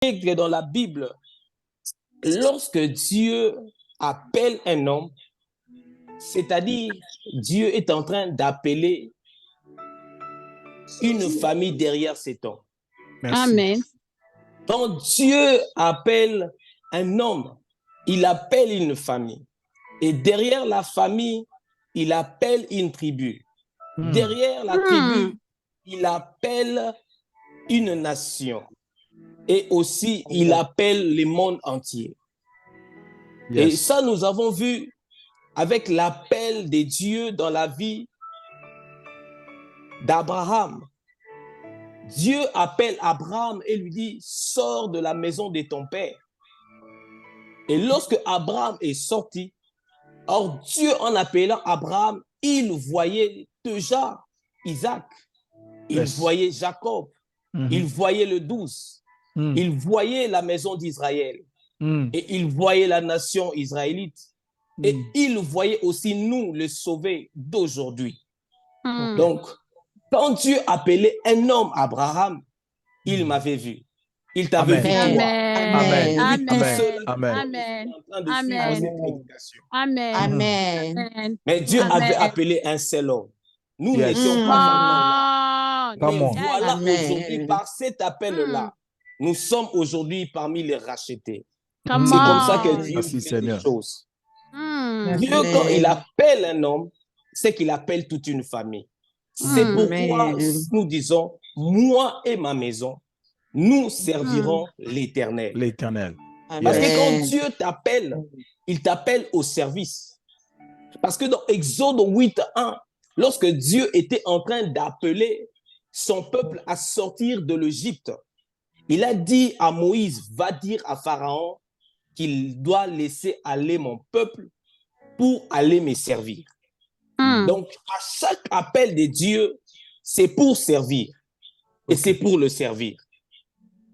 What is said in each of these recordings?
que dans la Bible, lorsque Dieu appelle un homme, c'est-à-dire Dieu est en train d'appeler une famille derrière cet homme. Merci. Amen. Quand Dieu appelle un homme, il appelle une famille. Et derrière la famille, il appelle une tribu. Derrière la tribu, il appelle une nation. Et aussi, il appelle le monde entier. Yes. Et ça, nous avons vu avec l'appel de Dieu dans la vie d'Abraham. Dieu appelle Abraham et lui dit, sors de la maison de ton père. Et lorsque Abraham est sorti, or Dieu en appelant Abraham, il voyait déjà Isaac, il voyait Jacob, il voyait le 12, il voyait la maison d'Israël et il voyait la nation israélite et il voyait aussi nous, les sauvés d'aujourd'hui. Donc, quand Dieu appelait un homme Abraham, il m'avait vu. Il t'avait vu toi. Amen. Amen. Amen. Mais Dieu avait appelé un seul homme. Nous n'étions pas vraiment là. Mais voilà, aujourd'hui, par cet appel-là, nous sommes aujourd'hui parmi les rachetés. C'est comme ça que Dieu fait les choses. Dieu, quand il appelle un homme, c'est qu'il appelle toute une famille. C'est pourquoi nous disons, moi et ma maison, nous servirons l'Éternel. L'Éternel. Parce que quand Dieu t'appelle, il t'appelle au service. Parce que dans Exode 8:1, lorsque Dieu était en train d'appeler son peuple à sortir de l'Égypte, il a dit à Moïse, va dire à Pharaon qu'il doit laisser aller mon peuple pour aller me servir. Donc, à chaque appel de Dieu, c'est pour servir. Et c'est pour le servir.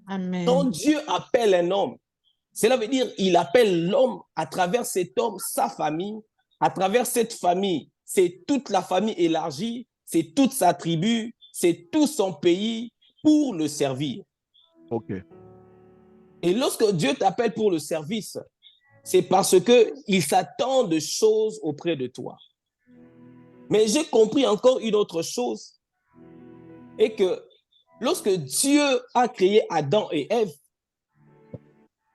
Amen. Quand Dieu appelle un homme, cela veut dire qu'il appelle l'homme à travers cet homme, sa famille, à travers cette famille, c'est toute la famille élargie, c'est toute sa tribu, c'est tout son pays pour le servir. Ok. Et lorsque Dieu t'appelle pour le service, c'est parce qu'il s'attend de choses auprès de toi. Mais j'ai compris encore une autre chose, et que lorsque Dieu a créé Adam et Ève,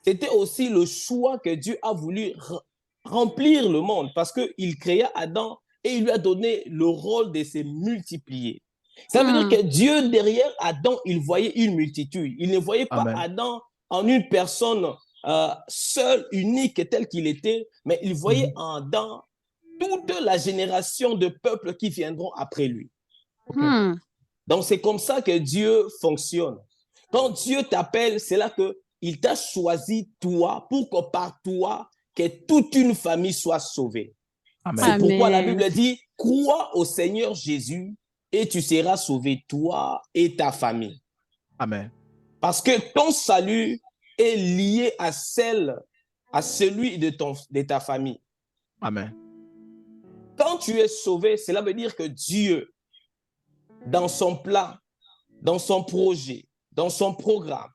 c'était aussi le choix que Dieu a voulu remplir le monde, parce qu'il créa Adam et il lui a donné le rôle de se multiplier. Ça veut dire que Dieu, derrière Adam, il voyait une multitude. Il ne voyait pas Adam en une personne seule, unique, telle qu'il était, mais il voyait en Adam toute la génération de peuples qui viendront après lui. Donc, c'est comme ça que Dieu fonctionne. Quand Dieu t'appelle, c'est là qu'il t'a choisi toi pour que par toi, que toute une famille soit sauvée. C'est pourquoi la Bible dit, crois au Seigneur Jésus et tu seras sauvé, toi et ta famille. Amen. Parce que ton salut est lié à celui de ta famille. Amen. Quand tu es sauvé, cela veut dire que Dieu, dans son plan, dans son projet, dans son programme,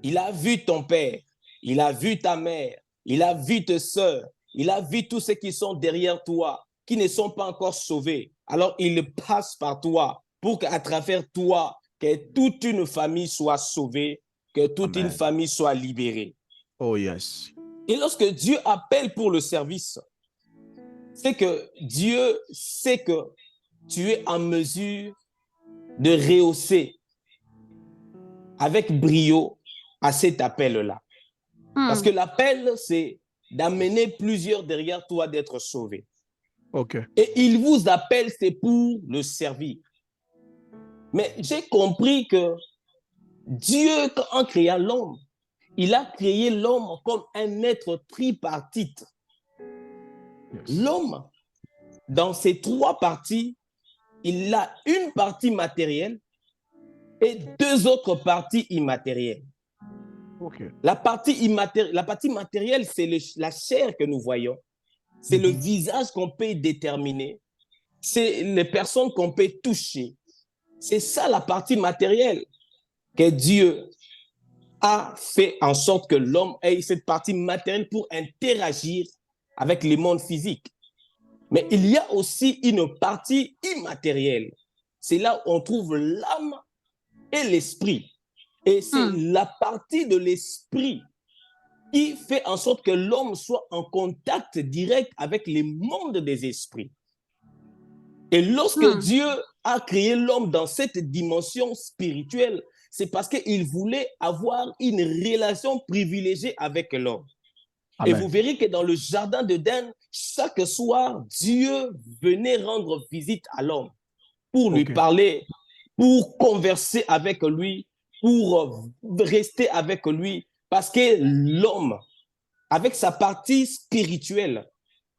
il a vu ton père, il a vu ta mère, il a vu tes sœurs, il a vu tous ceux qui sont derrière toi, qui ne sont pas encore sauvés. Alors, il passe par toi pour qu'à travers toi, que toute une famille soit sauvée, que toute une famille soit libérée. Oh yes. Et lorsque Dieu appelle pour le service, c'est que Dieu sait que tu es en mesure de rehausser avec brio à cet appel-là. Parce que l'appel, c'est d'amener plusieurs derrière toi d'être sauvés. Ok. Et il vous appelle, c'est pour le servir. Mais j'ai compris que Dieu, en créant l'homme, il a créé l'homme comme un être tripartite. Yes. L'homme, dans ces trois parties, il a une partie matérielle et deux autres parties immatérielles. Okay. La partie matérielle, c'est la chair que nous voyons. C'est le visage qu'on peut déterminer. C'est les personnes qu'on peut toucher. C'est ça la partie matérielle que Dieu a fait en sorte que l'homme ait cette partie matérielle pour interagir avec le monde physique. Mais il y a aussi une partie immatérielle. C'est là où on trouve l'âme et l'esprit. Et c'est la partie de l'esprit qui fait en sorte que l'homme soit en contact direct avec le monde des esprits. Et lorsque Dieu a créé l'homme dans cette dimension spirituelle, c'est parce qu'il voulait avoir une relation privilégiée avec l'homme. Et vous verrez que dans le jardin d'Éden, chaque soir, Dieu venait rendre visite à l'homme pour lui parler, pour converser avec lui, pour rester avec lui, parce que l'homme, avec sa partie spirituelle,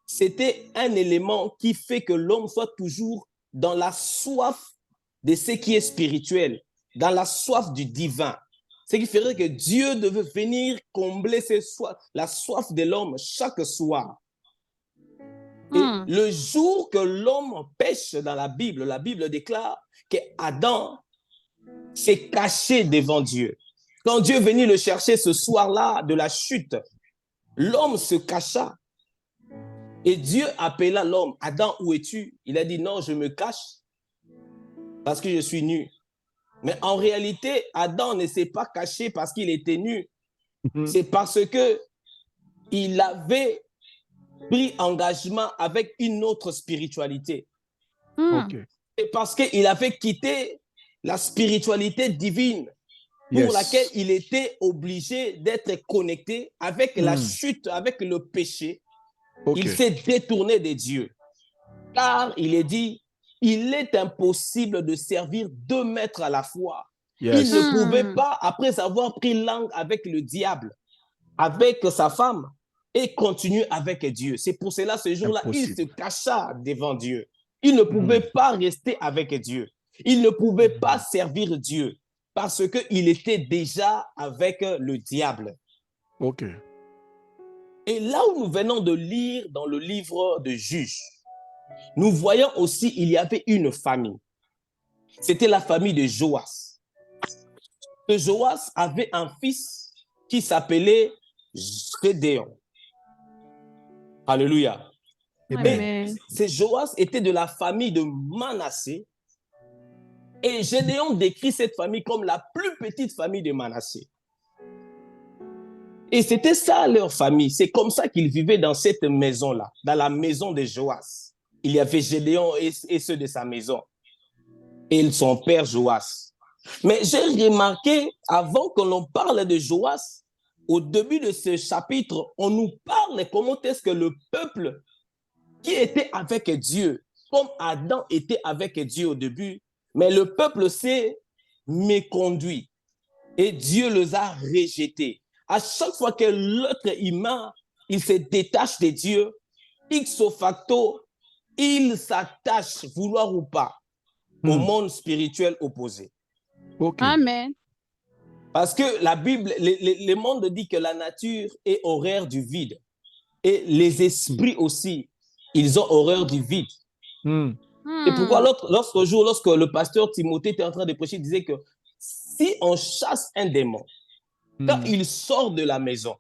c'était un élément qui fait que l'homme soit toujours dans la soif de ce qui est spirituel, dans la soif du divin. Ce qui ferait que Dieu devait venir combler la soif de l'homme chaque soir. Et le jour que l'homme pêche dans la Bible déclare qu'Adam s'est caché devant Dieu. Quand Dieu venait le chercher ce soir-là de la chute, l'homme se cacha. Et Dieu appela l'homme, Adam, où es-tu? Il a dit, non, je me cache parce que je suis nu. Mais en réalité, Adam ne s'est pas caché parce qu'il était nu. C'est parce que il avait pris engagement avec une autre spiritualité. C'est parce qu'il avait quitté la spiritualité divine pour laquelle il était obligé d'être connecté avec la chute, avec le péché. Il s'est détourné de Dieu. Car il est dit, il est impossible de servir 2 maîtres à la fois. Il ne pouvait pas, après avoir pris langue avec le diable, avec sa femme, et continuer avec Dieu. C'est pour cela, ce jour-là, il se cacha devant Dieu. Il ne pouvait pas rester avec Dieu. Il ne pouvait pas servir Dieu parce qu'il était déjà avec le diable. Et là où nous venons de lire dans le livre de Juges, nous voyons aussi qu'il y avait une famille. C'était la famille de Joas. Joas avait un fils qui s'appelait Gédéon. Alléluia. Et Joas était de la famille de Manassé. Et Gédéon décrit cette famille comme la plus petite famille de Manassé. Et c'était ça leur famille. C'est comme ça qu'ils vivaient dans cette maison-là, dans la maison de Joas. Il y avait Gédéon et ceux de sa maison. Et son père Joas. Mais j'ai remarqué, avant que l'on parle de Joas, au début de ce chapitre, on nous parle comment est-ce que le peuple qui était avec Dieu, comme Adam était avec Dieu au début, mais le peuple s'est méconduit et Dieu les a rejetés. À chaque fois que l'être humain, il se détache de Dieu, ipso facto, il s'attache, vouloir ou pas, au monde spirituel opposé. Amen. Parce que la Bible, le monde dit que la nature est horreur du vide. Et les esprits aussi, ils ont horreur du vide. Et pourquoi lorsque le pasteur Timothée était en train de prêcher, il disait que si on chasse un démon, quand il sort de la maison,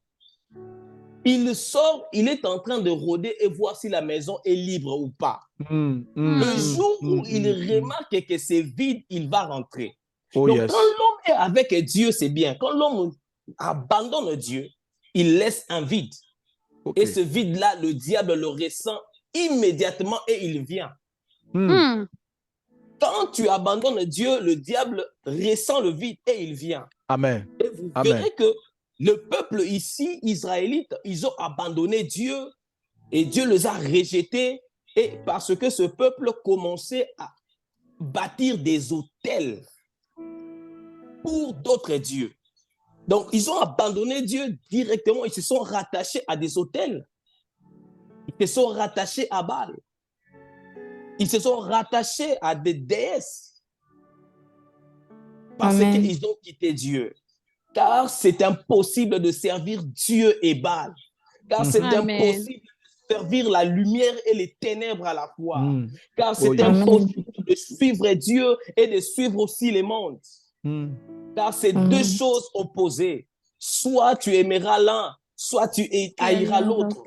il sort, il est en train de rôder et voir si la maison est libre ou pas. Le jour où il remarque que c'est vide, il va rentrer. Donc, quand l'homme est avec Dieu, c'est bien. Quand l'homme abandonne Dieu, il laisse un vide. Et ce vide-là, le diable le ressent immédiatement et il vient. Quand tu abandonnes Dieu, le diable ressent le vide et il vient. Amen. Et vous verrez que le peuple ici, israélite, ils ont abandonné Dieu et Dieu les a rejetés. Et parce que ce peuple commençait à bâtir des autels pour d'autres dieux. Donc, ils ont abandonné Dieu directement. Ils se sont rattachés à des autels. Ils se sont rattachés à Baal. Ils se sont rattachés à des déesses. Parce qu'ils ont quitté Dieu. Car c'est impossible de servir Dieu et Baal. Car c'est impossible de servir la lumière et les ténèbres à la fois. Car c'est impossible de suivre Dieu et de suivre aussi les mondes. Car c'est deux choses opposées. Soit tu aimeras l'un, soit tu haïras l'autre.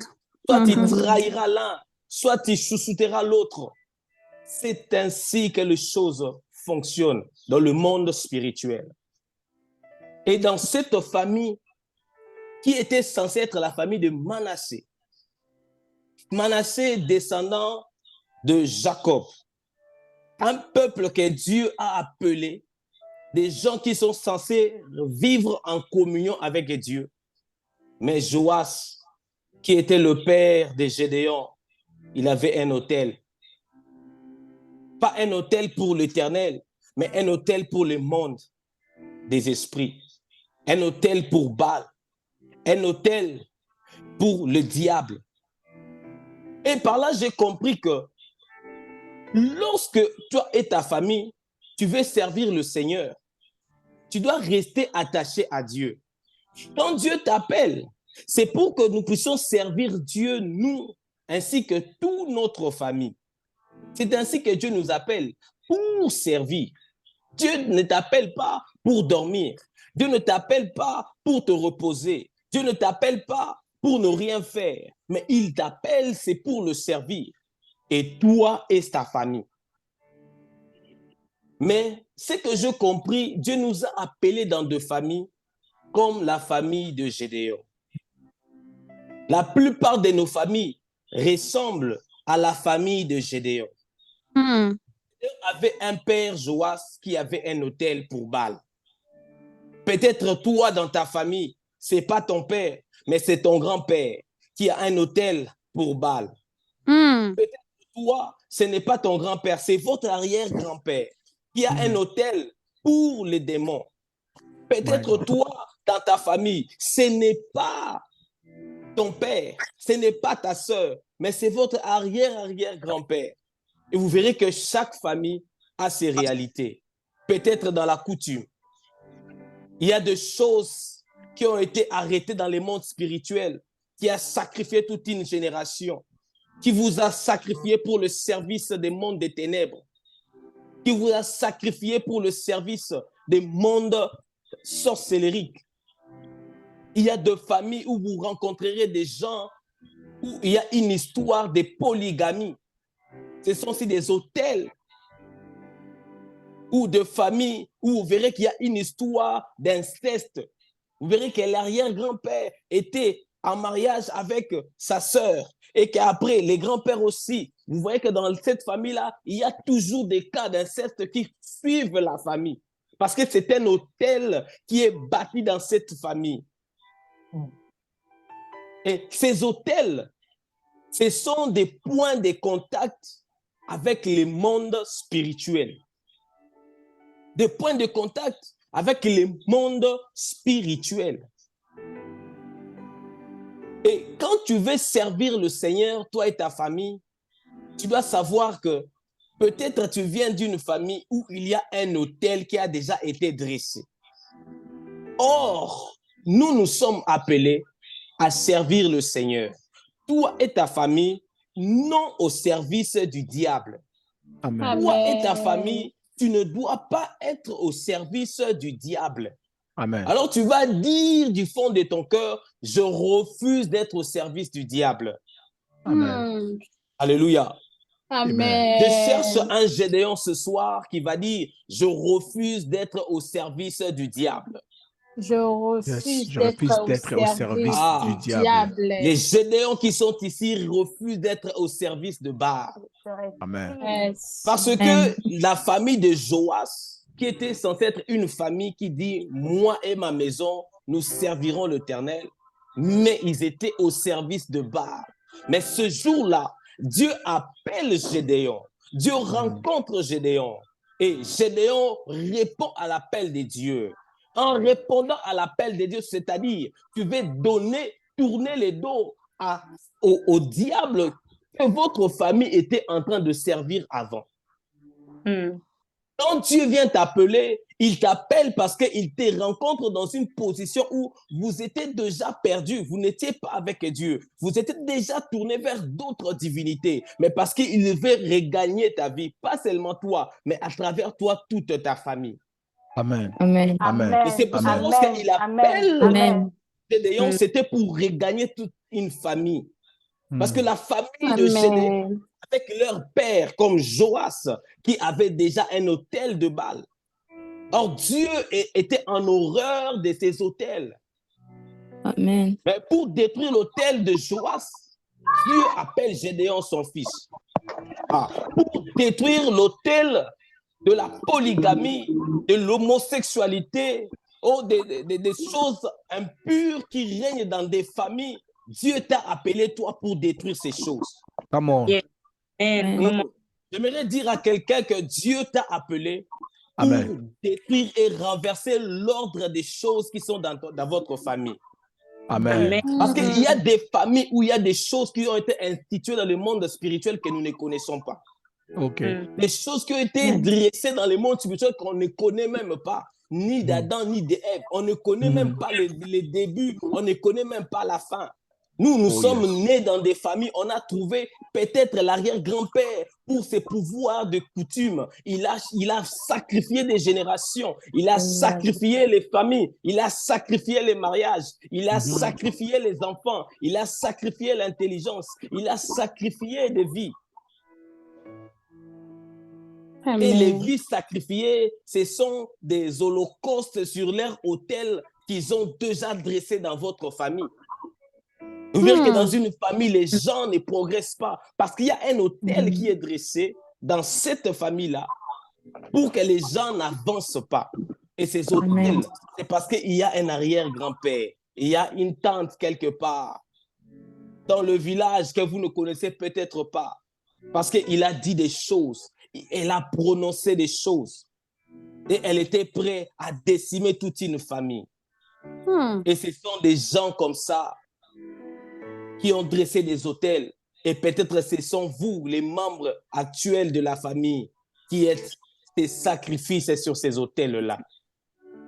Soit tu trahiras l'un, soit tu chouchouteras l'autre. C'est ainsi que les choses fonctionnent dans le monde spirituel. Et dans cette famille qui était censée être la famille de Manassé, Manassé descendant de Jacob, un peuple que Dieu a appelé, des gens qui sont censés vivre en communion avec Dieu. Mais Joas, qui était le père de Gédéon, il avait un autel. Pas un autel pour l'Éternel, mais un autel pour le monde des esprits. Un autel pour Baal. Un autel pour le diable. Et par là, j'ai compris que lorsque toi et ta famille, tu veux servir le Seigneur, tu dois rester attaché à Dieu. Quand Dieu t'appelle, c'est pour que nous puissions servir Dieu, nous, ainsi que toute notre famille. C'est ainsi que Dieu nous appelle pour servir. Dieu ne t'appelle pas pour dormir. Dieu ne t'appelle pas pour te reposer. Dieu ne t'appelle pas pour ne rien faire. Mais il t'appelle, c'est pour le servir. Et toi et ta famille. Mais ce que j'ai compris, Dieu nous a appelés dans deux familles, comme la famille de Gédéon. La plupart de nos familles ressemblent à la famille de Gédéon. Gédéon avait un père, Joas, qui avait un autel pour Baal. Peut-être toi, dans ta famille, ce n'est pas ton père, mais c'est ton grand-père qui a un autel pour Baal. Peut-être toi, ce n'est pas ton grand-père, c'est votre arrière-grand-père qui a un autel pour les démons. Peut-être toi, dans ta famille, ce n'est pas ton père, ce n'est pas ta soeur, mais c'est votre arrière-arrière-grand-père. Et vous verrez que chaque famille a ses réalités. Peut-être dans la coutume, il y a des choses qui ont été arrêtées dans le monde spirituel, qui a sacrifié toute une génération, qui vous a sacrifié pour le service des mondes des ténèbres, qui vous a sacrifié pour le service des mondes sorcellériques. Il y a des familles où vous rencontrerez des gens où il y a une histoire de polygamie. Ce sont aussi des hôtels ou de familles où vous verrez qu'il y a une histoire d'inceste. Vous verrez que l'arrière-grand-père était en mariage avec sa sœur et qu'après, les grands-pères aussi. Vous voyez que dans cette famille-là, il y a toujours des cas d'inceste qui suivent la famille parce que c'est un hôtel qui est bâti dans cette famille. Et ces hôtels, ce sont des points de contact avec le monde spirituel. Des points de contact avec le monde spirituel. Et quand tu veux servir le Seigneur, toi et ta famille, tu dois savoir que peut-être tu viens d'une famille où il y a un autel qui a déjà été dressé. Or, nous sommes appelés à servir le Seigneur. Toi et ta famille, non au service du diable. Amen. Toi et ta famille, tu ne dois pas être au service du diable. Amen. Alors tu vas dire du fond de ton cœur, je refuse d'être au service du diable. Amen. Alléluia. Amen. Je cherche un Gédéon ce soir qui va dire, je refuse d'être au service du diable. Je refuse Je refuse d'être au service du diable. Les Gédéons qui sont ici refusent d'être au service de Baal. Amen. Yes. Parce que la famille de Joas, qui était censée être une famille qui dit, moi et ma maison, nous servirons l'Éternel, mais ils étaient au service de Baal. Mais ce jour-là, Dieu appelle Gédéon. Dieu rencontre Gédéon. Et Gédéon répond à l'appel de Dieu. En répondant à l'appel de Dieu, c'est-à-dire, tu veux tourner les dos au diable que votre famille était en train de servir avant. Quand Dieu vient t'appeler, il t'appelle parce qu'il te rencontre dans une position où vous étiez déjà perdu, vous n'étiez pas avec Dieu, vous étiez déjà tourné vers d'autres divinités, mais parce qu'il veut regagner ta vie, pas seulement toi, mais à travers toi, toute ta famille. Amen. Amen. Amen. Et c'est pour ça, Amen. lorsqu'il appelle Amen. Gédéon, c'était pour regagner toute une famille. Parce que la famille de Gédéon, Amen. avec leur père, comme Joas, qui avait déjà un autel de Baal. Or, Dieu était en horreur de ces autels. Amen. Mais pour détruire l'autel de Joas, Dieu appelle Gédéon son fils. Pour détruire l'autel de la polygamie, de l'homosexualité, des choses impures qui règnent dans des familles, Dieu t'a appelé toi pour détruire ces choses. Come on. J'aimerais dire à quelqu'un que Dieu t'a appelé pour Amen. détruire et renverser l'ordre des choses qui sont dans votre famille. Amen. Parce qu'il y a des familles où il y a des choses qui ont été instituées dans le monde spirituel que nous ne connaissons pas. OK. Des choses qui ont été dressées dans le monde spirituel qu'on ne connaît même pas, ni d'Adam, ni d'Ève. On ne connaît même pas les débuts, on ne connaît même pas la fin. Nous sommes nés dans des familles, on a trouvé peut-être l'arrière-grand-père pour ses pouvoirs de coutume. Il a sacrifié des générations, il a sacrifié les familles, il a sacrifié les mariages, il a sacrifié les enfants, il a sacrifié l'intelligence, il a sacrifié des vies. Amen. Et les vies sacrifiées, ce sont des holocaustes sur leur autel qu'ils ont déjà dressé dans votre famille. Vous verrez que dans une famille, les gens ne progressent pas parce qu'il y a un autel qui est dressé dans cette famille-là pour que les gens n'avancent pas. Et ces autels, c'est parce qu'il y a un arrière-grand-père, il y a une tante quelque part dans le village que vous ne connaissez peut-être pas parce qu'il a dit des choses, elle a prononcé des choses et elle était prête à décimer toute une famille. Et ce sont des gens comme ça qui ont dressé des autels. Et peut-être ce sont vous, les membres actuels de la famille, qui êtes des sacrifices sur ces autels-là.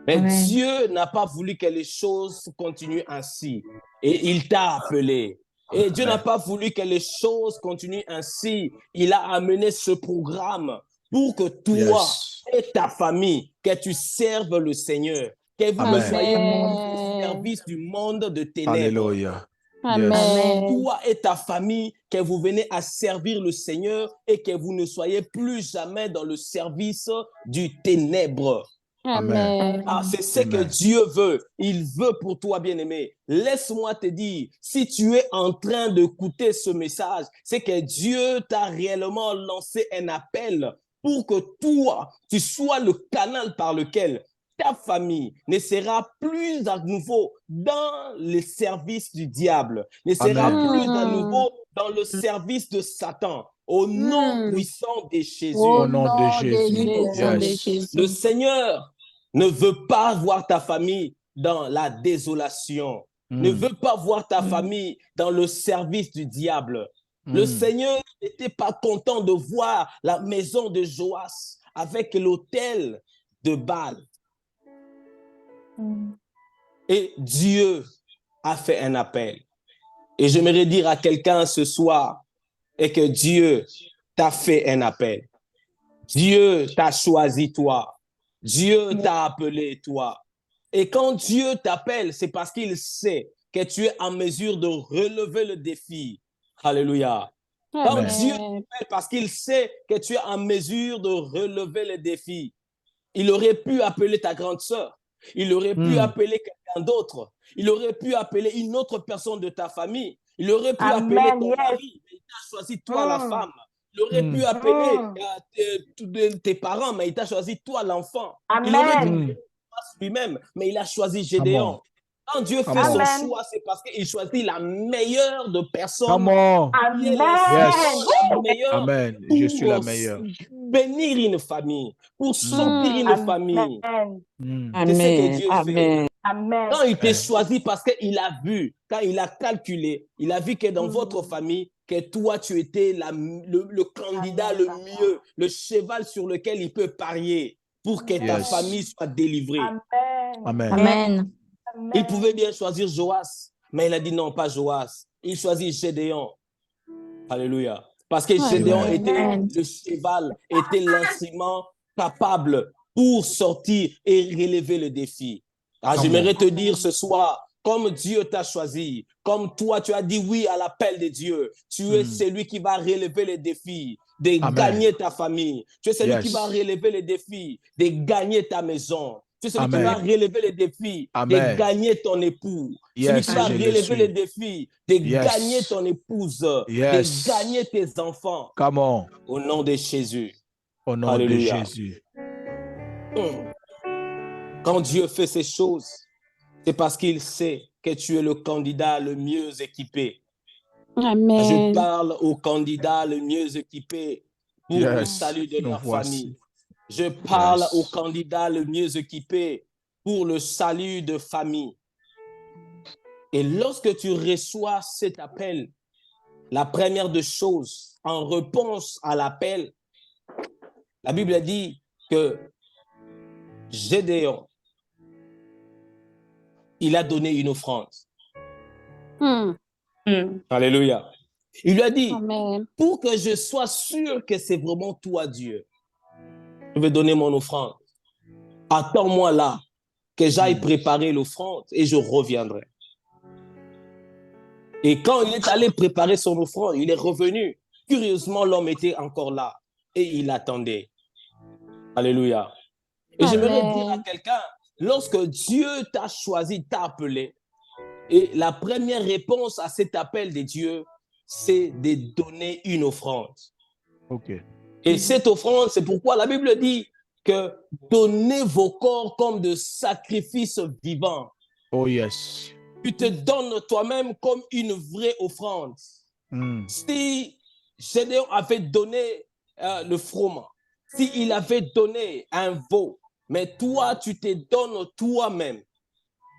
Mais Dieu n'a pas voulu que les choses continuent ainsi. Et il t'a appelé. Et Dieu n'a pas voulu que les choses continuent ainsi. Il a amené ce programme pour que toi et ta famille, que tu serves le Seigneur, que vous ne soyez pas au service du monde de ténèbres. Alléluia. Amen. Toi et ta famille, que vous venez à servir le Seigneur et que vous ne soyez plus jamais dans le service du ténèbre. Amen. C'est ce que Dieu veut. Il veut pour toi, bien-aimé. Laisse-moi te dire, si tu es en train d'écouter ce message, c'est que Dieu t'a réellement lancé un appel pour que toi, tu sois le canal par lequel ta famille ne sera plus à nouveau dans le service du diable, ne sera plus à nouveau dans le service de Satan. Au nom puissant de Jésus. Au nom de Jésus. Le Seigneur ne veut pas voir ta famille dans la désolation, ne veut pas voir ta famille dans le service du diable. Le Seigneur n'était pas content de voir la maison de Joas avec l'autel de Baal. Et Dieu a fait un appel. Et j'aimerais dire à quelqu'un ce soir, et que Dieu t'a fait un appel. Dieu t'a choisi toi. Dieu t'a appelé toi. Et quand Dieu t'appelle, c'est parce qu'il sait que tu es en mesure de relever le défi. Alléluia. Quand Dieu t'appelle, parce qu'il sait que tu es en mesure de relever le défi. Il aurait pu appeler ta grande sœur. Il aurait pu appeler quelqu'un d'autre. Il aurait pu appeler une autre personne de ta famille. Il aurait pu appeler ton mari, mais il t'a choisi toi la femme. Il aurait pu appeler tes parents, mais il t'a choisi toi l'enfant. Il aurait pu appeler lui-même, mais il a choisi Gédéon. Quand Dieu fait son choix, c'est parce qu'il choisit la meilleure de personnes. Amen. Je suis la meilleure. Bénir une famille, pour sortir une famille. C'est ce que Dieu fait. Quand il t'a choisi, parce qu'il a vu, quand il a calculé, il a vu que dans votre famille, que toi, tu étais le candidat le mieux, le cheval sur lequel il peut parier pour que ta famille soit délivrée. Amen. Il pouvait bien choisir Joas, mais il a dit non, pas Joas. Il choisit Gédéon. Alléluia. Parce que Gédéon était le cheval, était l'instrument capable pour sortir et relever le défi. J'aimerais te dire ce soir, comme Dieu t'a choisi, comme toi tu as dit oui à l'appel de Dieu, tu es celui qui va relever les défis, de gagner ta famille. Tu es celui qui va relever les défis, de gagner ta maison. Tu es celui qui va relever les défis, de gagner ton époux. Celui qui va relever les défis, de gagner ton épouse, de gagner tes enfants. Come on. Au nom de Jésus. Au nom Alléluia. de Jésus. Quand Dieu fait ces choses, c'est parce qu'il sait que tu es le candidat le mieux équipé. Amen. Je parle au candidat le mieux équipé pour le salut de leur famille. Je parle au candidat le mieux équipé pour le salut de famille. Et lorsque tu reçois cet appel, la première des choses, en réponse à l'appel, la Bible dit que Gédéon, il a donné une offrande. Alléluia. Il lui a dit, Amen. pour que je sois sûr que c'est vraiment toi, Dieu, je vais donner mon offrande. Attends-moi là, que j'aille préparer l'offrande et je reviendrai. Et quand il est allé préparer son offrande, il est revenu. Curieusement, l'homme était encore là et il attendait. Alléluia. Et j'aimerais dire à quelqu'un, lorsque Dieu t'a choisi, t'a appelé, et la première réponse à cet appel de Dieu, c'est de donner une offrande. Okay. Et cette offrande, c'est pourquoi la Bible dit que donnez vos corps comme de sacrifices vivants. Oh yes. Tu te donnes toi-même comme une vraie offrande. Si Gédéon avait donné le froment, s'il avait donné un veau, mais toi, tu te donnes toi-même.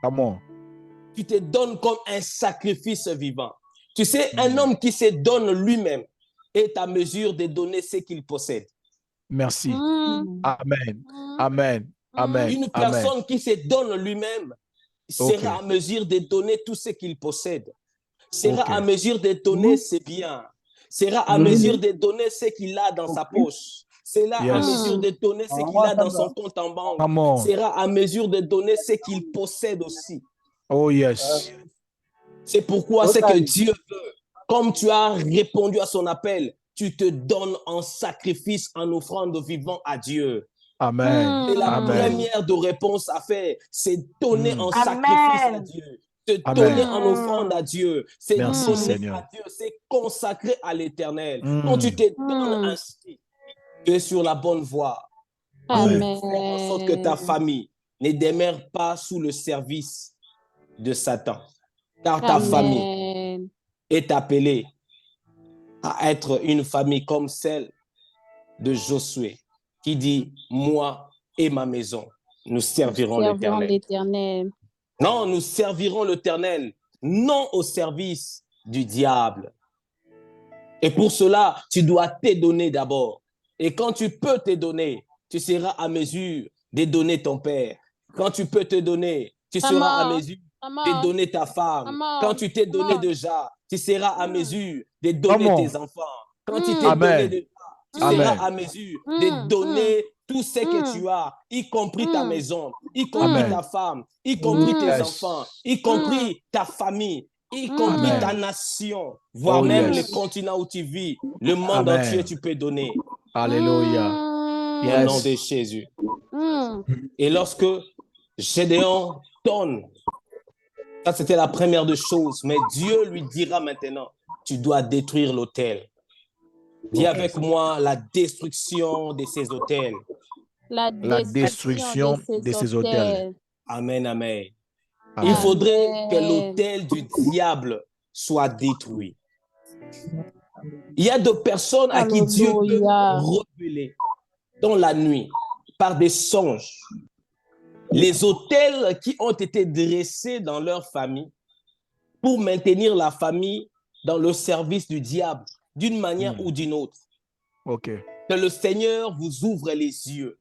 Comment? Tu te donnes comme un sacrifice vivant. Tu sais, un homme qui se donne lui-même est à mesure de donner ce qu'il possède. Merci. Amen. Amen. Amen. Une personne qui se donne lui-même sera à mesure de donner tout ce qu'il possède. Sera à mesure de donner ses biens. Sera à mesure de donner ce qu'il a dans sa poche. Sera à mesure de donner ce qu'il a dans son compte en banque. Sera à mesure de donner ce qu'il possède aussi. Oh yes. C'est pourquoi c'est que Dieu veut. Comme tu as répondu à son appel, tu te donnes en sacrifice, en offrande vivant à Dieu. Amen. Et la première de réponse à faire, c'est donner en sacrifice à Dieu. Te donner en offrande à Dieu. C'est donner à Dieu. C'est consacrer à l'Éternel. Quand tu te donnes ainsi, tu es sur la bonne voie. Pour faire en sorte que ta famille ne demeure pas sous le service de Satan. Car ta famille est appelée à être une famille comme celle de Josué, qui dit, moi et ma maison, nous servirons l'Éternel. Non, nous servirons l'Éternel, non au service du diable. Et pour cela, tu dois te donner d'abord. Et quand tu peux te donner, tu seras à mesure de donner ton père. Quand tu peux te donner, tu seras à mesure de donner ta femme. Quand tu t'es donné déjà, tu seras à mesure de donner tes enfants. Quand tu t'es donné déjà, tu seras à mesure de donner tout ce que tu as, y compris ta maison, y compris ta femme, y compris tes enfants, y compris ta famille, y compris ta nation, voire même le continent où tu vis, le monde entier, tu peux donner. Alléluia. Au nom de Jésus. Et lorsque Gédéon donne, ça c'était la première des choses, mais Dieu lui dira maintenant, tu dois détruire l'autel. Dis avec moi la destruction de ces autels. La destruction de ces autels. Amen, amen. Il faudrait que l'autel du diable soit détruit. Il y a des personnes à qui Dieu peut révéler dans la nuit par des songes les autels qui ont été dressés dans leur famille pour maintenir la famille dans le service du diable d'une manière ou d'une autre. Que le Seigneur vous ouvre les yeux.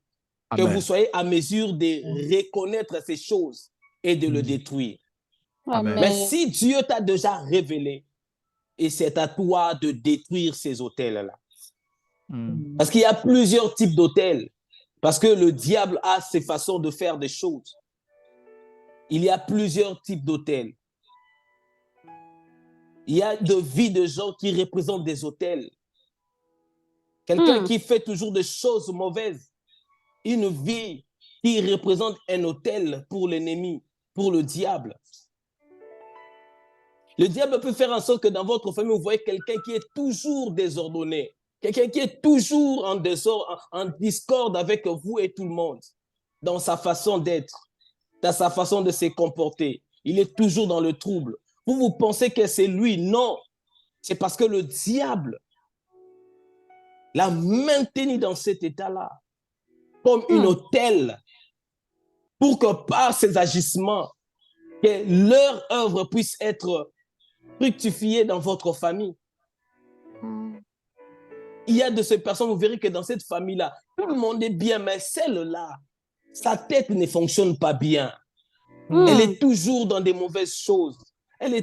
Que vous soyez à mesure de reconnaître ces choses et de le détruire. Amen. Mais si Dieu t'a déjà révélé, et c'est à toi de détruire ces autels-là. Parce qu'il y a plusieurs types d'autels. Parce que le diable a ses façons de faire des choses. Il y a plusieurs types d'autels. Il y a de vie de gens qui représentent des autels. Quelqu'un qui fait toujours des choses mauvaises. Une vie qui représente un autel pour l'ennemi, pour le diable. Le diable peut faire en sorte que dans votre famille, vous voyez quelqu'un qui est toujours désordonné. Quelqu'un qui est toujours en désordre, en discorde avec vous et tout le monde. Dans sa façon d'être, dans sa façon de se comporter. Il est toujours dans le trouble. Vous pensez que c'est lui. Non. C'est parce que le diable l'a maintenu dans cet état-là. Comme une autel. Pour que par ses agissements, que leur œuvre puisse être fructifiée dans votre famille. Il y a de ces personnes, vous verrez que dans cette famille-là, tout le monde est bien, mais celle-là, sa tête ne fonctionne pas bien. Elle est toujours dans des mauvaises choses. Elle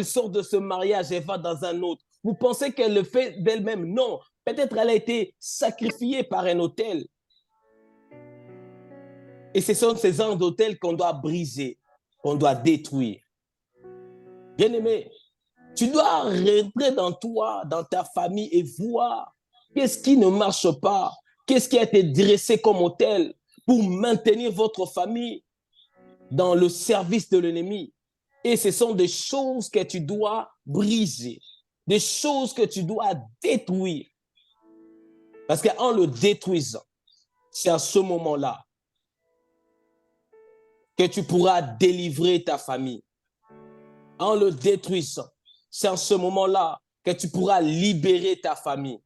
sort de ce mariage, elle va dans un autre. Vous pensez qu'elle le fait d'elle-même? Non. Peut-être elle a été sacrifiée par un autel. Et ce sont ces genres d'autels qu'on doit briser, qu'on doit détruire. Bien-aimé, tu dois rentrer dans toi, dans ta famille et voir qu'est-ce qui ne marche pas, qu'est-ce qui a été dressé comme autel pour maintenir votre famille dans le service de l'ennemi. Et ce sont des choses que tu dois briser, des choses que tu dois détruire. Parce qu'en le détruisant, c'est à ce moment-là que tu pourras délivrer ta famille. En le détruisant, c'est en ce moment-là que tu pourras libérer ta famille.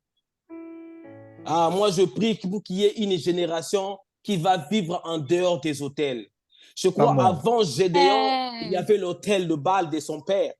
Ah, moi, je prie qu'il y ait une génération qui va vivre en dehors des autels. Je crois avant Gédéon, il y avait l'autel de Baal de son père.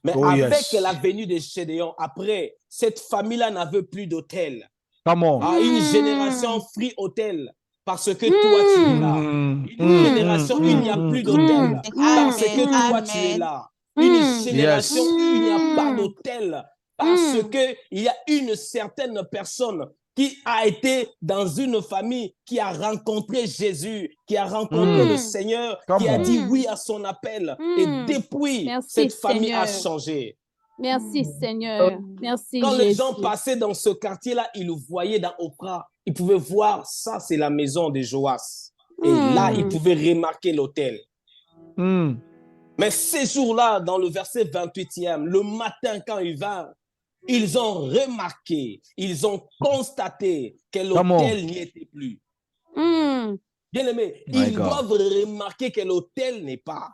Mais avec la venue de Gédéon, après, cette famille-là n'avait plus d'autel. Ah, une génération free autel. Parce que toi, tu es là. Une génération où il n'y a plus d'autel. Parce que toi, tu es là. Une génération où il n'y a pas d'autel. Parce qu'il y a une certaine personne qui a été dans une famille, qui a rencontré Jésus, qui a rencontré le Seigneur, qui a dit oui à son appel. Et depuis, cette famille a changé. Merci Seigneur. Merci Quand Jésus. les gens passaient dans ce quartier-là, ils le voyaient dans Oprah. Ils pouvaient voir, ça c'est la maison de Joas. Et là, ils pouvaient remarquer l'autel. Mais ces jours-là, dans le verset 28e, le matin quand ils vinrent, ils ont remarqué, ils ont constaté que l'autel n'y était plus. Bien-aimés, ils doivent remarquer que l'autel n'est pas.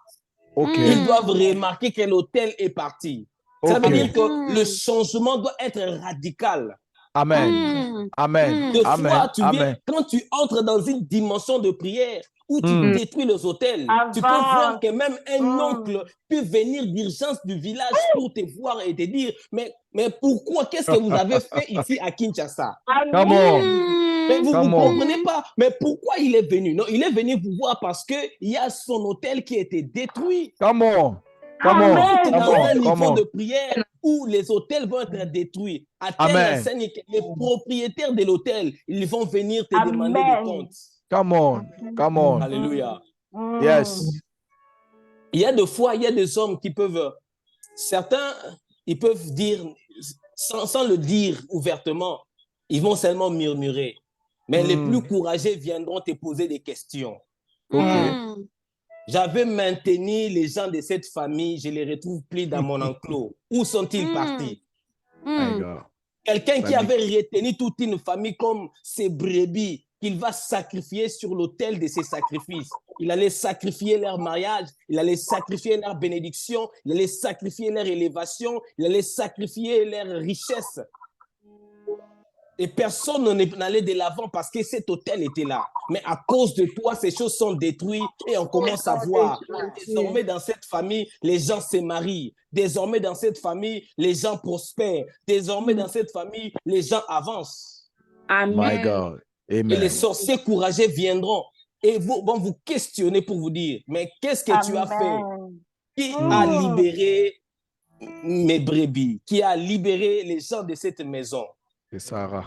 Ils doivent remarquer que l'autel est parti. Ça veut dire que le changement doit être radical. Amen. Amen. De Amen. fois, tu viens, Amen. quand tu entres dans une dimension de prière où tu détruis les hôtels, tu peux voir que même un oncle peut venir d'urgence du village pour te voir et te dire, mais pourquoi, qu'est-ce que vous avez fait ici à Kinshasa? Come on. Mais vous ne comprenez pas. Mais pourquoi il est venu? Non, il est venu vous voir parce qu'il y a son hôtel qui a été détruit. Come on. Come on. Vous êtes dans un niveau de prière où les hôtels vont être détruits. À telle enseigne que les propriétaires de l'hôtel, ils vont venir te demander des comptes. Come on. Come on. Alléluia. Yes. Il y a des fois, il y a des hommes qui peuvent, certains, ils peuvent dire, sans le dire ouvertement, ils vont seulement murmurer. Mais les plus courageux viendront te poser des questions. J'avais maintenu les gens de cette famille, je ne les retrouve plus dans mon enclos. Où sont-ils partis? Quelqu'un qui avait retenu toute une famille comme ses brebis, qu'il va sacrifier sur l'autel de ses sacrifices. Il allait sacrifier leur mariage, il allait sacrifier leur bénédiction, il allait sacrifier leur élévation, il allait sacrifier leur richesse. Et personne n'allait de l'avant parce que cet autel était là. Mais à cause de toi, ces choses sont détruites et on commence à voir. Désormais, dans cette famille, les gens se marient. Désormais, dans cette famille, les gens prospèrent. Désormais, dans cette famille, les gens avancent. Amen. My God. Amen. Et les sorciers courageux viendront et vont vous questionner pour vous dire, mais qu'est-ce que tu as fait? Qui a libéré mes brebis? Qui a libéré les gens de cette maison? C'est Sarah.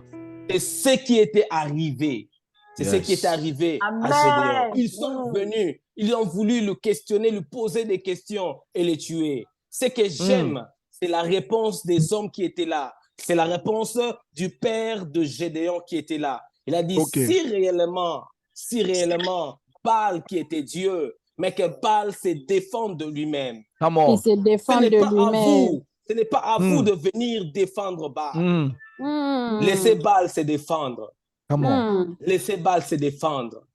C'est ce qui était arrivé. C'est ce qui est arrivé à Gédéon. Ils sont venus, ils ont voulu le questionner, lui poser des questions et le tuer. Ce que j'aime, c'est la réponse des hommes qui étaient là. C'est la réponse du père de Gédéon qui était là. Il a dit, si réellement, Baal qui était Dieu, mais que Baal se défende de lui-même. Il se défend de lui-même. Ce n'est pas à vous de venir défendre Baal. Laissez Baal se défendre. Laissez Baal se défendre.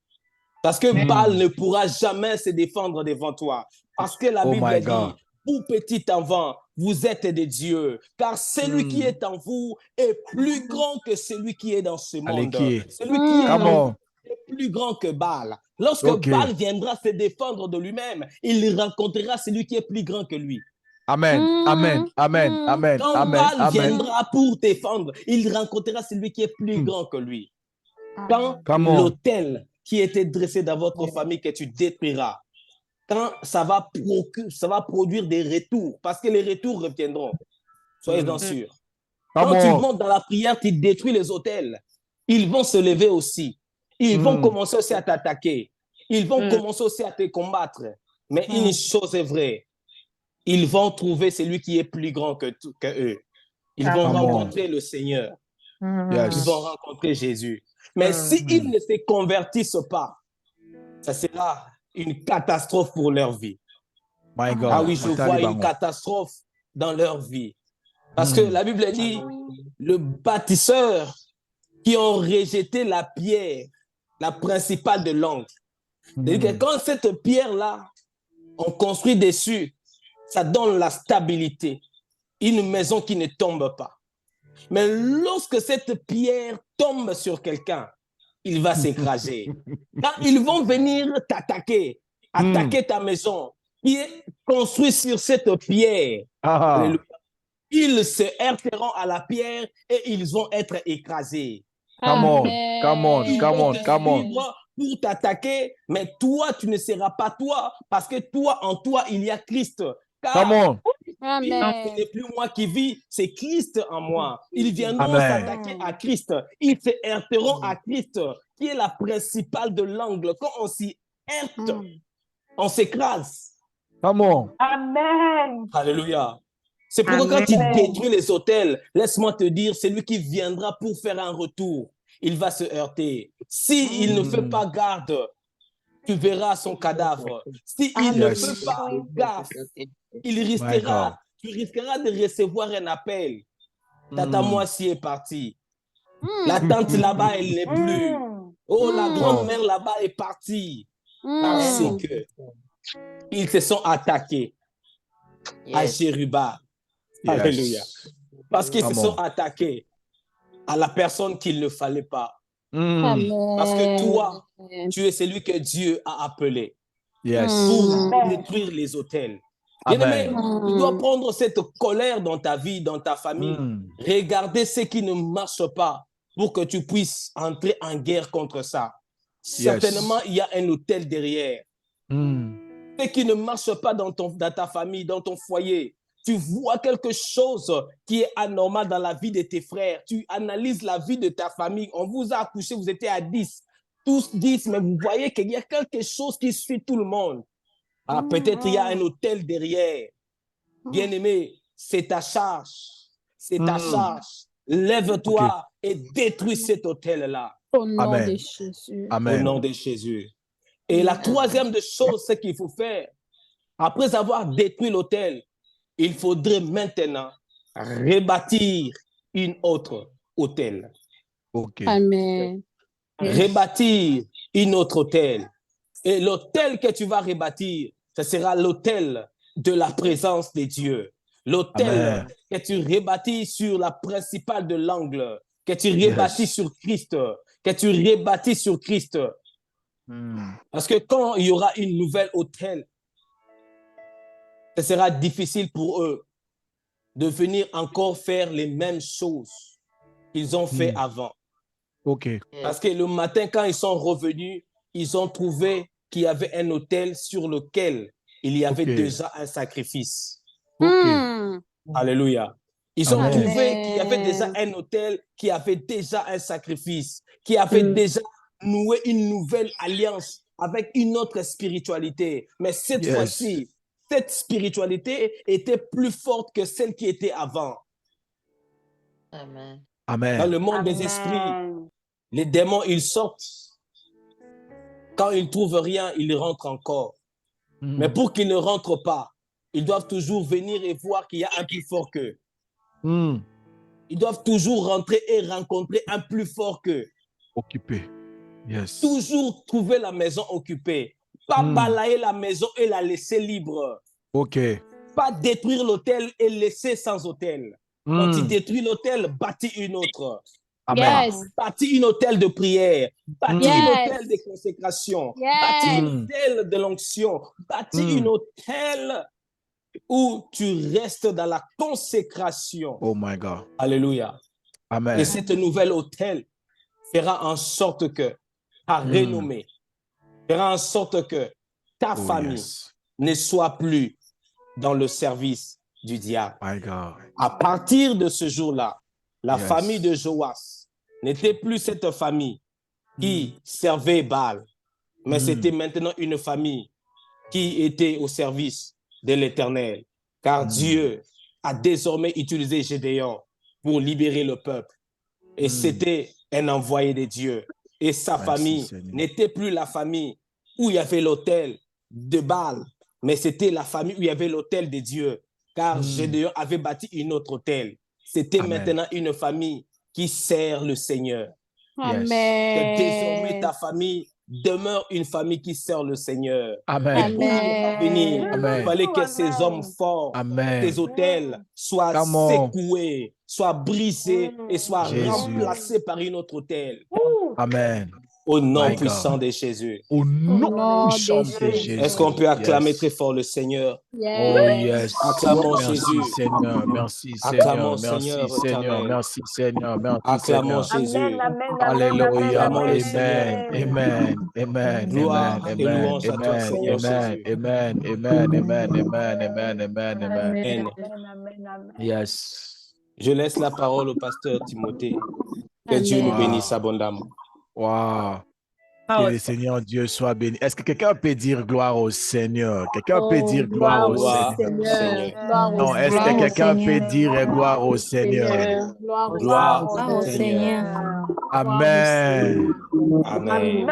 Parce que Baal ne pourra jamais se défendre devant toi. Parce que la Bible dit, vous petit enfant, vous êtes des dieux. Car celui qui est en vous est plus grand que celui qui est dans ce monde. Celui qui est en vous est plus grand que Baal. Lorsque Baal viendra se défendre de lui-même, il rencontrera celui qui est plus grand que lui. Amen. Amen. Amen. Amen. Quand Baal viendra pour défendre, il rencontrera celui qui est plus grand que lui. Quand l'autel qui était dressé dans votre famille que tu détruiras, quand ça va produire des retours, parce que les retours reviendront. Soyez-en sûrs. Quand tu montes dans la prière, tu détruis les autels. Ils vont se lever aussi. Ils vont commencer aussi à t'attaquer. Ils vont commencer aussi à te combattre. Mais une chose est vraie. Ils vont trouver celui qui est plus grand que eux. Ils vont rencontrer le Seigneur. Ils vont rencontrer Jésus. Mais s'ils ne se convertissent pas, ça sera une catastrophe pour leur vie. Ah oui, je vois une catastrophe dans leur vie. Parce que la Bible dit, le bâtisseur qui ont rejeté la pierre, la principale de l'angle. C'est-à-dire que quand cette pierre-là, on construit dessus, ça donne la stabilité. Une maison qui ne tombe pas. Mais lorsque cette pierre tombe sur quelqu'un, il va s'écraser. Quand ils vont venir t'attaquer, attaquer ta maison, qui est construite sur cette pierre, ils se heurteront à la pierre et ils vont être écrasés. Come on. Pour t'attaquer, mais toi, tu ne seras pas toi, parce que toi, en toi, il y a Christ. Car ce n'est plus moi qui vis, c'est Christ en moi. Ils viendront s'attaquer à Christ. Ils se heurteront à Christ, qui est la principale de l'angle. Quand on s'y heurte, on s'écrase. Amen. Alléluia. C'est pourquoi quand tu détruis les autels, laisse-moi te dire, c'est lui qui viendra pour faire un retour. Il va se heurter. S'il ne fait pas garde, tu verras son cadavre. S'il ne fait pas gaffe, tu risqueras de recevoir un appel. Tata Moissi est partie. La tante là-bas, elle n'est plus. Oh, la grand-mère là-bas est partie. Parce que ils se sont attaqués à Jérubal. Alléluia. Parce qu'ils se sont attaqués à la personne qu'il ne fallait pas. Parce que toi, tu es celui que Dieu a appelé pour détruire les autels. Bien-aimé, tu dois prendre cette colère dans ta vie, dans ta famille. Regarder ce qui ne marche pas pour que tu puisses entrer en guerre contre ça. Certainement, il y a un autel derrière. Ce qui ne marche pas dans ta famille, dans ton foyer. Tu vois quelque chose qui est anormal dans la vie de tes frères. Tu analyses la vie de ta famille. On vous a accouché, vous étiez à 10. Tous 10, mais vous voyez qu'il y a quelque chose qui suit tout le monde. Ah, peut-être il y a un autel derrière. Bien-aimé, c'est ta charge. C'est ta charge. Lève-toi et détruis cet autel-là. Au nom de Jésus. Au nom de Jésus. Et la troisième des choses, c'est qu'il faut faire, après avoir détruit l'autel, il faudrait maintenant rebâtir une autre autel. Amen. Rebâtir une autre autel. Et l'autel que tu vas rebâtir, ce sera l'autel de la présence de Dieu. L'autel que tu rebâtis sur la principale de l'angle, que tu rebâtis sur Christ, que tu rebâtis sur Christ. Parce que quand il y aura une nouvelle autel, ce sera difficile pour eux de venir encore faire les mêmes choses qu'ils ont fait avant. Parce que le matin, quand ils sont revenus, ils ont trouvé qu'il y avait un autel sur lequel il y avait déjà un sacrifice. Alléluia. Ils ont trouvé qu'il y avait déjà un autel qui avait déjà un sacrifice, qui avait déjà nouer une nouvelle alliance avec une autre spiritualité. Mais cette fois-ci, cette spiritualité était plus forte que celle qui était avant. Amen. Amen. Dans le monde des esprits, les démons, ils sortent. Quand ils ne trouvent rien, ils rentrent encore. Mais pour qu'ils ne rentrent pas, ils doivent toujours venir et voir qu'il y a un plus fort qu'eux. Ils doivent toujours rentrer et rencontrer un plus fort qu'eux. Occupé. Yes. Toujours trouver la maison occupée. Pas balayer la maison et la laisser libre. OK. Pas détruire l'autel et laisser sans autel. Quand tu détruis l'autel, bâtis une autre. Amen. Bâtis une autel de prière. Bâtis une autel de consécration. Bâtis une autel de l'onction. Bâtis une autel où tu restes dans la consécration. Oh my God. Alléluia. Amen. Et cette nouvelle autel fera en sorte que ta renommée, fera en sorte que ta famille ne soit plus dans le service du diable. My God. À partir de ce jour-là, la famille de Joas n'était plus cette famille qui servait Baal, mais c'était maintenant une famille qui était au service de l'Éternel. Car Dieu a désormais utilisé Gédéon pour libérer le peuple. Et c'était un envoyé de Dieu. Et sa famille n'était plus la famille où il y avait l'autel de Baal, mais c'était la famille où il y avait l'autel de Dieu. Car Gédéon avait bâti une autre autel. C'était maintenant une famille qui sert le Seigneur. Amen. Que désormais ta famille demeure une famille qui sert le Seigneur. Amen. Il fallait que ces hommes forts, ces autels soient secoués, soient brisés et soient remplacés par une autre autel. Amen. Au nom puissant de Jésus. Au nom puissant de Jésus. Est-ce qu'on peut acclamer très fort le Seigneur? Oh yes. Acclamons Merci Jésus. Seigneur. Merci Acclamons Seigneur. Merci Seigneur Seigneur. éternel. Merci Seigneur. Merci Acclamons Seigneur. Jésus. Alléluia. Acclamons le Amen. Seigneur. Amen. Amen. Gloire et Amen. louange à toi, Seigneur Jésus. Amen. Amen. Amen. Amen. Amen. Amen. Amen. Amen. Yes. Je laisse la parole au pasteur Timothée. Que Dieu nous bénisse abondamment. Wow. Que le Seigneur Dieu soit béni. Est-ce que quelqu'un peut dire gloire au Seigneur? Quelqu'un peut dire gloire au Seigneur? Non, est-ce que quelqu'un peut dire gloire au Seigneur? Gloire au Seigneur. Amen. Amen.